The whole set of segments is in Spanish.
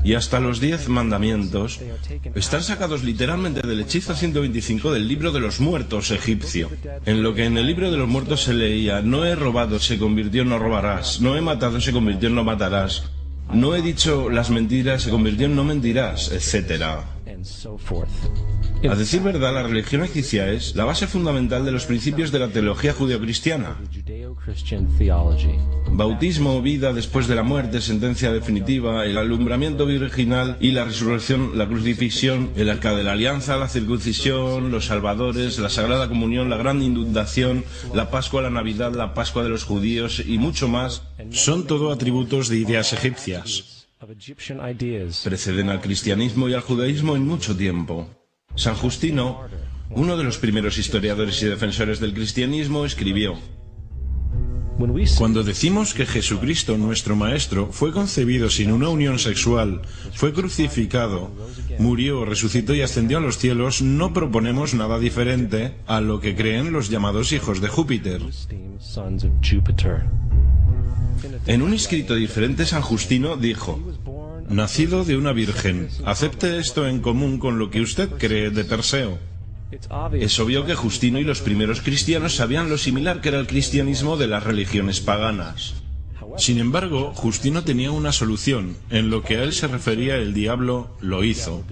y hasta los 10 mandamientos están sacados literalmente del hechizo 125 del libro de los muertos egipcio, en lo que en el libro de los muertos se leía: no he robado, se convirtió en no robarás; no he matado, se convirtió en no matarás; no he dicho las mentiras, se convirtió en no mentirás, etc. A decir verdad, la religión egipcia es la base fundamental de los principios de la teología judeocristiana. Bautismo, vida después de la muerte, sentencia definitiva, el alumbramiento virginal y la resurrección, la crucifixión, el arca de la alianza, la circuncisión, los salvadores, la sagrada comunión, la gran inundación, la Pascua, la Navidad, la Pascua de los judíos y mucho más, son todo atributos de ideas egipcias. Preceden al cristianismo y al judaísmo en mucho tiempo. San Justino, uno de los primeros historiadores y defensores del cristianismo, escribió: cuando decimos que Jesucristo, nuestro Maestro, fue concebido sin una unión sexual, fue crucificado, murió, resucitó y ascendió a los cielos, no proponemos nada diferente a lo que creen los llamados hijos de Júpiter. En un escrito diferente, San Justino dijo: nacido de una virgen, acepte esto en común con lo que usted cree de Perseo. Es obvio que Justino y los primeros cristianos sabían lo similar que era el cristianismo de las religiones paganas. Sin embargo, Justino tenía una solución. En lo que a él se refería, el diablo lo hizo.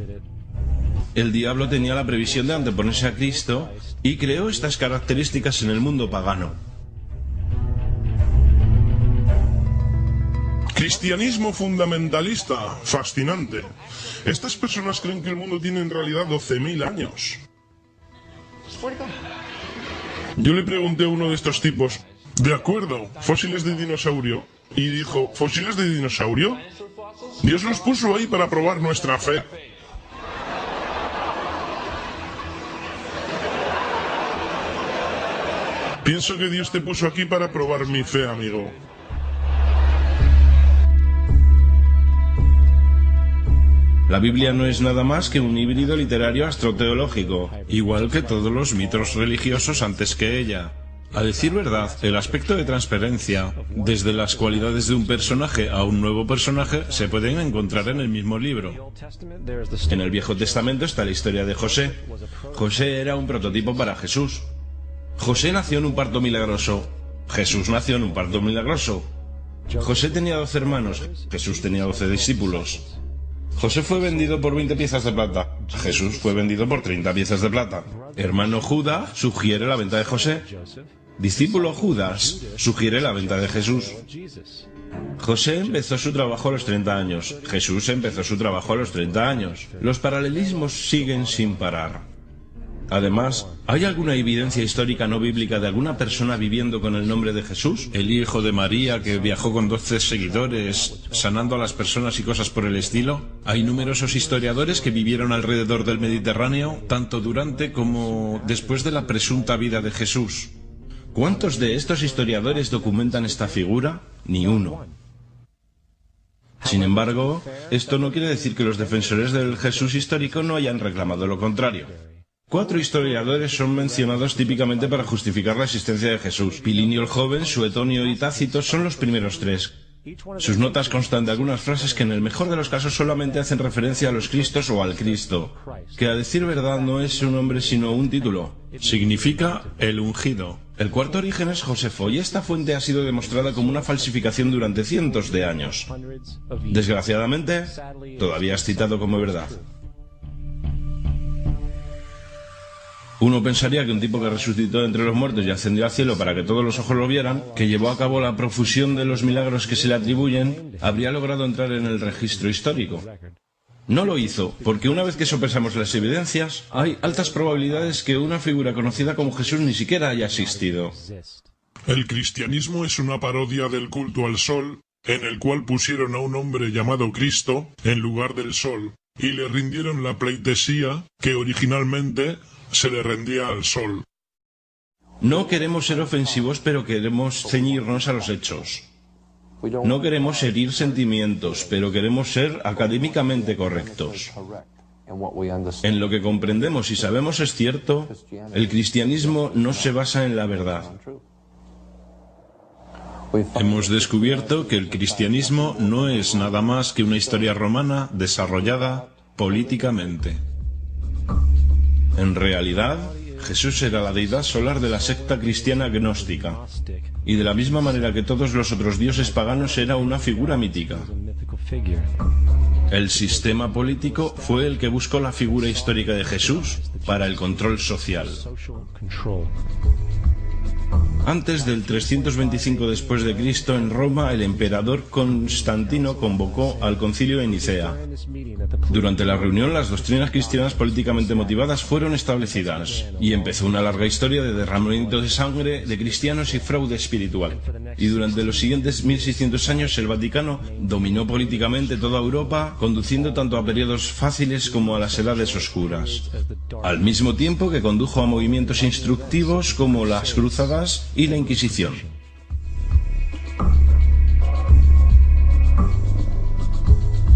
El diablo tenía la previsión de anteponerse a Cristo y creó estas características en el mundo pagano. Cristianismo fundamentalista. Fascinante. Estas personas creen que el mundo tiene en realidad 12.000 años. Yo le pregunté a uno de estos tipos: de acuerdo, fósiles de dinosaurio. Y dijo: ¿fósiles de dinosaurio? Dios los puso ahí para probar nuestra fe. Pienso que Dios te puso aquí para probar mi fe, amigo. La Biblia no es nada más que un híbrido literario astroteológico, igual que todos los mitos religiosos antes que ella. A decir verdad, el aspecto de transferencia, desde las cualidades de un personaje a un nuevo personaje, se pueden encontrar en el mismo libro. En el Viejo Testamento está la historia de José. José era un prototipo para Jesús. José nació en un parto milagroso. Jesús nació en un parto milagroso. José tenía 12 hermanos. Jesús tenía 12 discípulos. José fue vendido por 20 piezas de plata. Jesús fue vendido por 30 piezas de plata. Hermano Judas sugiere la venta de José. Discípulo Judas sugiere la venta de Jesús. José empezó su trabajo a los 30 años. Jesús empezó su trabajo a los 30 años. Los paralelismos siguen sin parar. Además, ¿hay alguna evidencia histórica no bíblica de alguna persona viviendo con el nombre de Jesús? El hijo de María que viajó con 12 seguidores, sanando a las personas y cosas por el estilo. Hay numerosos historiadores que vivieron alrededor del Mediterráneo, tanto durante como después de la presunta vida de Jesús. ¿Cuántos de estos historiadores documentan esta figura? Ni uno. Sin embargo, esto no quiere decir que los defensores del Jesús histórico no hayan reclamado lo contrario. 4 historiadores son mencionados típicamente para justificar la existencia de Jesús. Pilinio el Joven, Suetonio y Tácito son los primeros 3. Sus notas constan de algunas frases que en el mejor de los casos solamente hacen referencia a los Cristos o al Cristo, que a decir verdad no es un nombre sino un título. Significa el ungido. El cuarto origen es Josefo y esta fuente ha sido demostrada como una falsificación durante cientos de años. Desgraciadamente, todavía es citado como verdad. Uno pensaría que un tipo que resucitó entre los muertos y ascendió al cielo para que todos los ojos lo vieran, que llevó a cabo la profusión de los milagros que se le atribuyen, habría logrado entrar en el registro histórico. No lo hizo, porque una vez que sopesamos las evidencias, hay altas probabilidades que una figura conocida como Jesús ni siquiera haya existido. El cristianismo es una parodia del culto al sol, en el cual pusieron a un hombre llamado Cristo en lugar del sol, y le rindieron la pleitesía que originalmente se le rendía al sol. No queremos ser ofensivos, pero queremos ceñirnos a los hechos. No queremos herir sentimientos, pero queremos ser académicamente correctos. En lo que comprendemos y sabemos es cierto, el cristianismo no se basa en la verdad. Hemos descubierto que el cristianismo no es nada más que una historia romana desarrollada políticamente. En realidad, Jesús era la deidad solar de la secta cristiana gnóstica, y de la misma manera que todos los otros dioses paganos era una figura mítica. El sistema político fue el que buscó la figura histórica de Jesús para el control social. Antes del 325 después de Cristo, en Roma, el emperador Constantino convocó al concilio de Nicea. Durante la reunión, las doctrinas cristianas políticamente motivadas fueron establecidas, y empezó una larga historia de derramamiento de sangre de cristianos y fraude espiritual. Y durante los siguientes 1600 años, el Vaticano dominó políticamente toda Europa, conduciendo tanto a periodos fáciles como a las edades oscuras, al mismo tiempo que condujo a movimientos instructivos como las cruzadas y la Inquisición.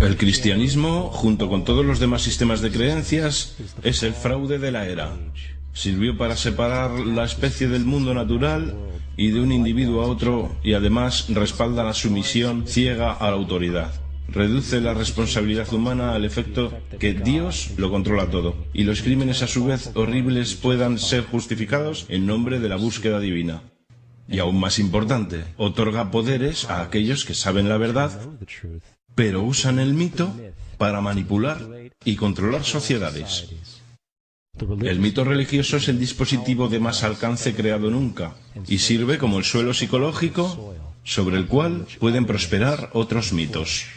El cristianismo, junto con todos los demás sistemas de creencias, es el fraude de la era. Sirvió para separar la especie del mundo natural y de un individuo a otro, y además respalda la sumisión ciega a la autoridad. Reduce la responsabilidad humana al efecto que Dios lo controla todo, y los crímenes a su vez horribles puedan ser justificados en nombre de la búsqueda divina. Y aún más importante, otorga poderes a aquellos que saben la verdad, pero usan el mito para manipular y controlar sociedades. El mito religioso es el dispositivo de más alcance creado nunca, y sirve como el suelo psicológico sobre el cual pueden prosperar otros mitos.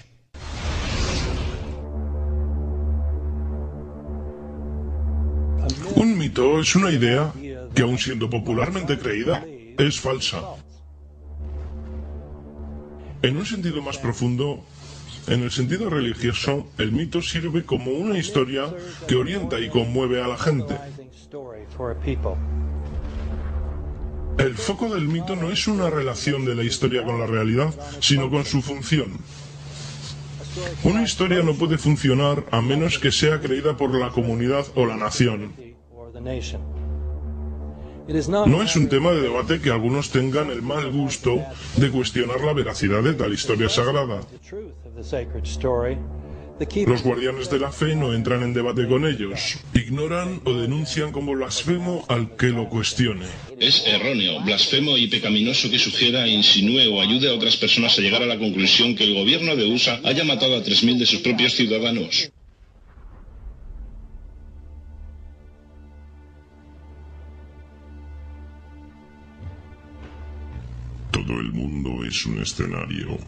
Un mito es una idea que, aun siendo popularmente creída, es falsa. En un sentido más profundo, en el sentido religioso, el mito sirve como una historia que orienta y conmueve a la gente. El foco del mito no es una relación de la historia con la realidad, sino con su función. Una historia no puede funcionar a menos que sea creída por la comunidad o la nación. No es un tema de debate que algunos tengan el mal gusto de cuestionar la veracidad de tal historia sagrada. Los guardianes de la fe no entran en debate con ellos, ignoran o denuncian como blasfemo al que lo cuestione. Es erróneo, blasfemo y pecaminoso que sugiera, insinúe o ayude a otras personas a llegar a la conclusión que el gobierno de USA haya matado a 3.000 de sus propios ciudadanos. Todo el mundo es un escenario.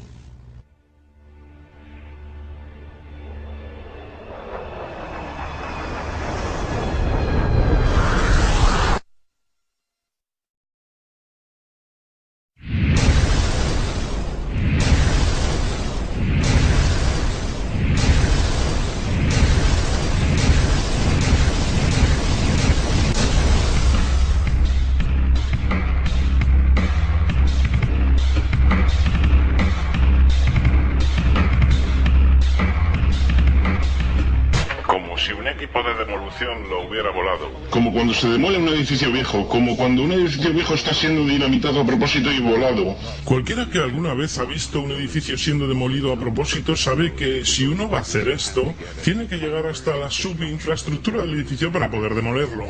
Lo hubiera volado. Como cuando se demole un edificio viejo, como cuando un edificio viejo está siendo dinamitado a propósito y volado. Cualquiera que alguna vez ha visto un edificio siendo demolido a propósito sabe que si uno va a hacer esto, tiene que llegar hasta la subinfraestructura del edificio para poder demolerlo.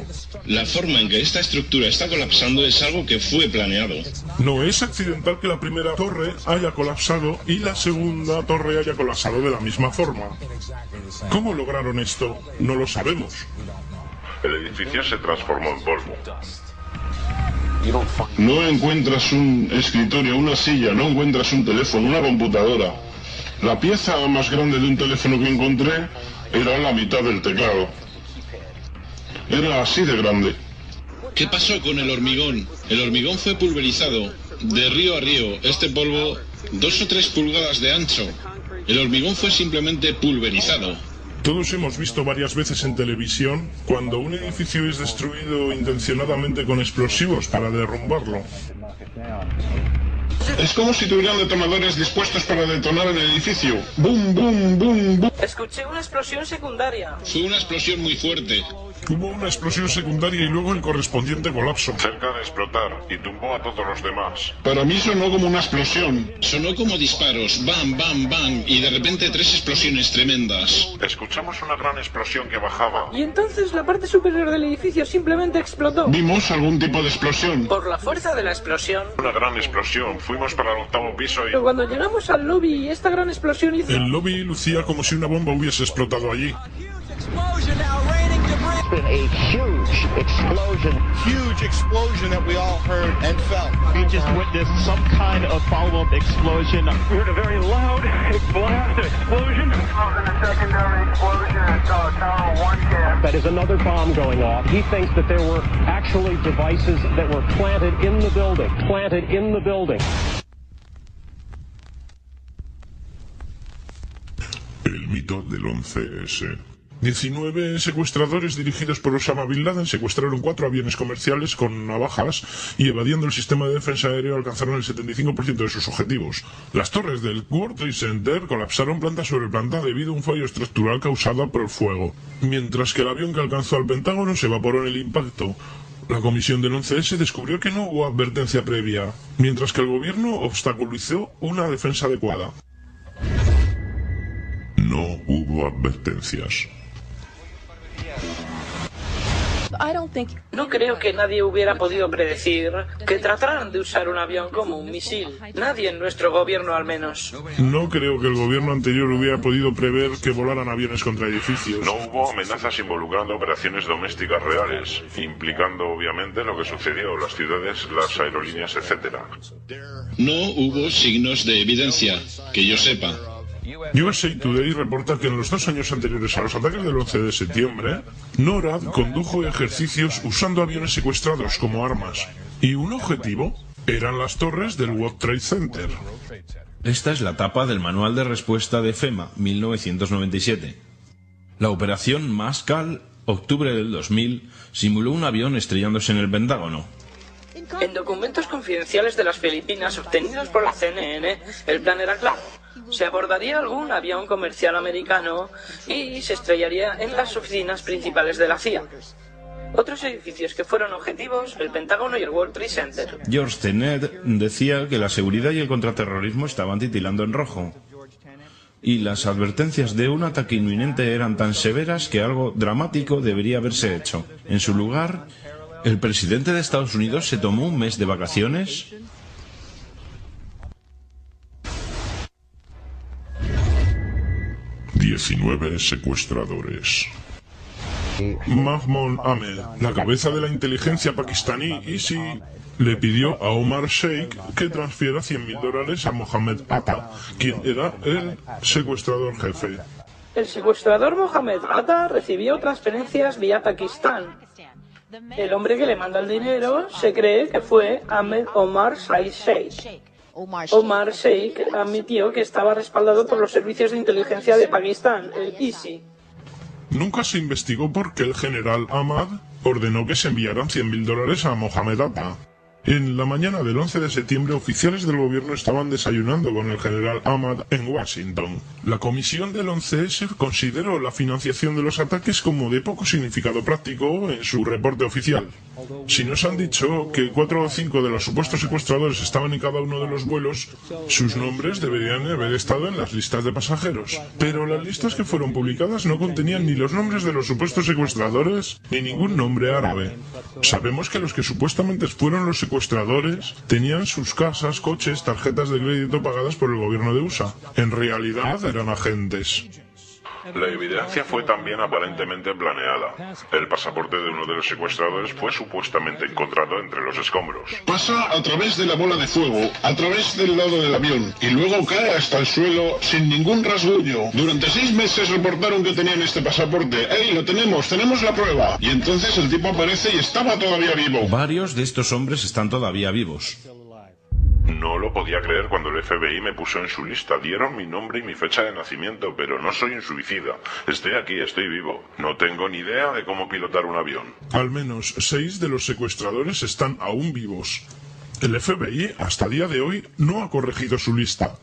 La forma en que esta estructura está colapsando es algo que fue planeado. No es accidental que la primera torre haya colapsado y la segunda torre haya colapsado de la misma forma. ¿Cómo lograron esto? No lo sabemos. El edificio se transformó en polvo. No encuentras un escritorio, una silla, no encuentras un teléfono, una computadora. La pieza más grande de un teléfono que encontré era la mitad del teclado. Era así de grande. ¿Qué pasó con el hormigón? El hormigón fue pulverizado de río a río. Este polvo, 2 o 3 pulgadas de ancho. El hormigón fue simplemente pulverizado. Todos hemos visto varias veces en televisión cuando un edificio es destruido intencionadamente con explosivos para derrumbarlo. Es como si tuvieran detonadores dispuestos para detonar en el edificio. ¡Bum, bum, bum, bum! Escuché una explosión secundaria. Fue una explosión muy fuerte. Hubo una explosión secundaria y luego el correspondiente colapso. Cerca de explotar y tumbó a todos los demás. Para mí sonó como una explosión. Sonó como disparos, bam, bam, bam, y de repente 3 explosiones tremendas. Escuchamos una gran explosión que bajaba. Y entonces la parte superior del edificio simplemente explotó. Vimos algún tipo de explosión. Por la fuerza de la explosión. Una gran explosión. Fuimos para el 8º piso y... Pero cuando llegamos al lobby, esta gran explosión hizo... El lobby lucía como si una bomba hubiese explotado allí. A huge explosion that we all heard and felt. We just witnessed some kind of follow-up explosion. We heard a very loud explosion. The secondary explosion at Tower 1 camp. That is another bomb going off. He thinks that there were actually devices that were planted in the building. Planted in the building. El mito del 11S. 19 secuestradores dirigidos por Osama Bin Laden secuestraron 4 aviones comerciales con navajas y evadiendo el sistema de defensa aéreo alcanzaron el 75% de sus objetivos. Las torres del World Trade Center colapsaron planta sobre planta debido a un fallo estructural causado por el fuego, mientras que el avión que alcanzó al Pentágono se evaporó en el impacto. La comisión del 11S descubrió que no hubo advertencia previa, mientras que el gobierno obstaculizó una defensa adecuada. No hubo advertencias. No creo que nadie hubiera podido predecir que trataran de usar un avión como un misil. Nadie en nuestro gobierno, al menos. No creo que el gobierno anterior hubiera podido prever que volaran aviones contra edificios. No hubo amenazas involucrando operaciones domésticas reales, implicando obviamente lo que sucedió, las ciudades, las aerolíneas, etc. No hubo signos de evidencia, que yo sepa. USA Today reporta que en los 2 años anteriores a los ataques del 11 de septiembre, NORAD condujo ejercicios usando aviones secuestrados como armas, y un objetivo eran las torres del World Trade Center. Esta es la tapa del Manual de Respuesta de FEMA, 1997. La operación Mascal, octubre del 2000, simuló un avión estrellándose en el Pentágono. En documentos confidenciales de las Filipinas obtenidos por la CNN, el plan era claro. Se abordaría algún avión comercial americano y se estrellaría en las oficinas principales de la CIA. Otros edificios que fueron objetivos, el Pentágono y el World Trade Center. George Tenet decía que la seguridad y el contraterrorismo estaban titilando en rojo. Y las advertencias de un ataque inminente eran tan severas que algo dramático debería haberse hecho. En su lugar, el presidente de Estados Unidos se tomó un mes de vacaciones. ...19 secuestradores. Mahmoud Ahmed, la cabeza de la inteligencia pakistaní ISI, le pidió a Omar Sheikh que transfiera $100.000 a Mohammed Atta, quien era el secuestrador jefe. El secuestrador Mohammed Atta recibió transferencias vía Pakistán. El hombre que le manda el dinero se cree que fue Ahmed Omar Sheikh. Omar Sheikh admitió que estaba respaldado por los servicios de inteligencia de Pakistán, el ISI. Nunca se investigó por qué el general Ahmad ordenó que se enviaran $100.000 a Mohammed Atta. En la mañana del 11 de septiembre, oficiales del gobierno estaban desayunando con el general Ahmad en Washington. La comisión del 11S consideró la financiación de los ataques como de poco significado práctico en su reporte oficial. Si nos han dicho que 4 o 5 de los supuestos secuestradores estaban en cada uno de los vuelos, sus nombres deberían haber estado en las listas de pasajeros. Pero las listas que fueron publicadas no contenían ni los nombres de los supuestos secuestradores ni ningún nombre árabe. Sabemos que los que supuestamente fueron los secuestradores tenían sus casas, coches, tarjetas de crédito pagadas por el gobierno de USA. En realidad eran agentes. La evidencia fue también aparentemente planeada. El pasaporte de uno de los secuestradores fue supuestamente encontrado entre los escombros. Pasa a través de la bola de fuego, a través del lado del avión, y luego cae hasta el suelo sin ningún rasguño. Durante 6 meses reportaron que tenían este pasaporte. ¡Ey, lo tenemos! ¡Tenemos la prueba! Y entonces el tipo aparece y estaba todavía vivo. Varios de estos hombres están todavía vivos. No lo podía creer cuando el FBI me puso en su lista. Dieron mi nombre y mi fecha de nacimiento, pero no soy un suicida. Estoy aquí, estoy vivo. No tengo ni idea de cómo pilotar un avión. Al menos 6 de los secuestradores están aún vivos. El FBI hasta día de hoy no ha corregido su lista.